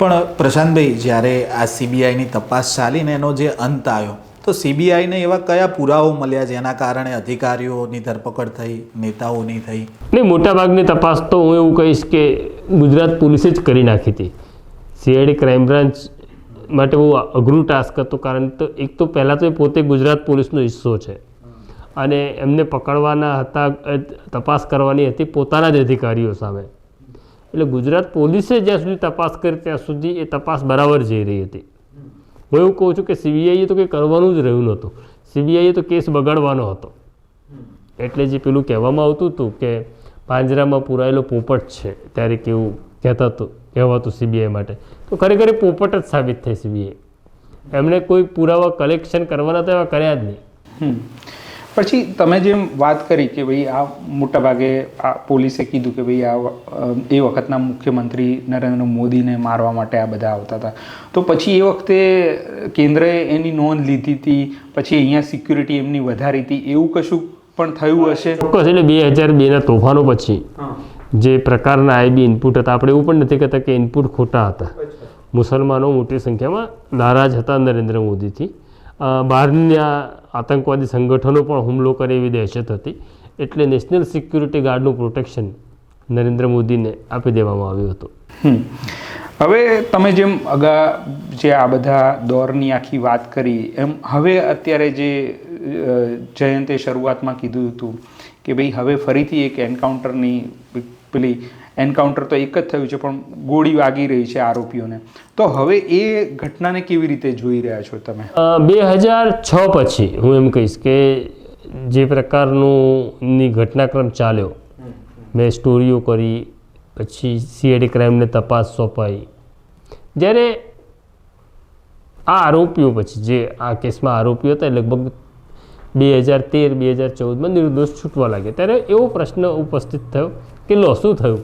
પણ પ્રશાંતભાઈ, જ્યારે આ સીબીઆઈની તપાસ ચાલીને એનો જે અંત આવ્યો, તો સીબીઆઈને એવા કયા પુરાવો મળ્યા જેના કારણે અધિકારીઓની ધરપકડ થઈ, નેતાઓની થઈ? નહીં, મોટાભાગની તપાસ તો હું એવું કહીશ કે ગુજરાત પોલીસે જ કરી નાખી હતી. સીઆઈડી ક્રાઇમ બ્રાન્ચ માટે બહુ અઘરું ટાસ્ક હતું, કારણ તો એક તો પહેલાં તો એ પોતે ગુજરાત પોલીસનો હિસ્સો છે અને એમને પકડવાના હતા, તપાસ કરવાની હતી પોતાના જ અધિકારીઓ સામે. એટલે ગુજરાત પોલીસે જ્યાં સુધી તપાસ કરી ત્યાં સુધી એ તપાસ બરાબર જઈ રહી હતી. હું એવું કહું છું કે સીબીઆઈએ તો કંઈ કરવાનું જ રહ્યું નહોતું. સીબીઆઈએ તો કેસ બગાડવાનો હતો. એટલે જે પેલું કહેવામાં આવતું હતું કે પાંજરામાં પૂરાયેલો પોપટ છે, ત્યારે કેવું કહેવાતું સીબીઆઈ માટે, તો ખરેખર પોપટ જ સાબિત થઈ સીબીઆઈ. એમણે કોઈ પુરાવા કલેક્શન કરવાના તો એવા કર્યા જ નહીં. પછી તમે જેમ વાત કરી કે ભાઈ આ મોટાભાગે આ પોલીસે કીધું કે ભાઈ આ એ વખતના મુખ્યમંત્રી નરેન્દ્ર મોદીને મારવા માટે આ બધા આવતા હતા, તો પછી એ વખતે કેન્દ્રએ એની નોંધ લીધી હતી, પછી અહીંયા સિક્યુરિટી એમની વધારી હતી, એવું કશું પણ થયું હશે? ચોક્કસ. એટલે 2002ના તોફાનો પછી જે પ્રકારના આઈબી ઇનપુટ હતા, આપણે એવું પણ નથી કહેતા કે ઇનપુટ ખોટા હતા. મુસલમાનો મોટી સંખ્યામાં નારાજ હતા નરેન્દ્ર મોદીથી. બહારના આતંકવાદી સંગઠનો પણ હુમલો કરે એવી દહેશત હતી. એટલે નેશનલ સિક્યુરિટી ગાર્ડનું પ્રોટેક્શન નરેન્દ્ર મોદીને આપી દેવામાં આવ્યું હતું. હવે તમે જેમ જે આ બધા દોરની આખી વાત કરી એમ, હવે અત્યારે જે જયંતે શરૂઆતમાં કીધું હતું કે ભાઈ હવે ફરીથી એક એન્કાઉન્ટરની પેલી એન્કાઉન્ટર તો એક જ થયું છે પણ ગોળી વાગી રહી છે આરોપીઓને, તો હવે એ ઘટનાને કેવી રીતે જોઈ રહ્યા છો તમે? 2006 પછી હું એમ કહીશ કે જે પ્રકારનું ઘટનાક્રમ ચાલ્યો, મેં સ્ટોરીઓ કરી, પછી સીઆઈડી ક્રાઇમને તપાસ સોંપાઈ, જ્યારે આ આરોપીઓ પછી જે આ કેસમાં આરોપીઓ હતા લગભગ 2013-2014માં નિર્દોષ છૂટવા લાગ્યા, ત્યારે એવો પ્રશ્ન ઉપસ્થિત થયો કે લો શું થયું?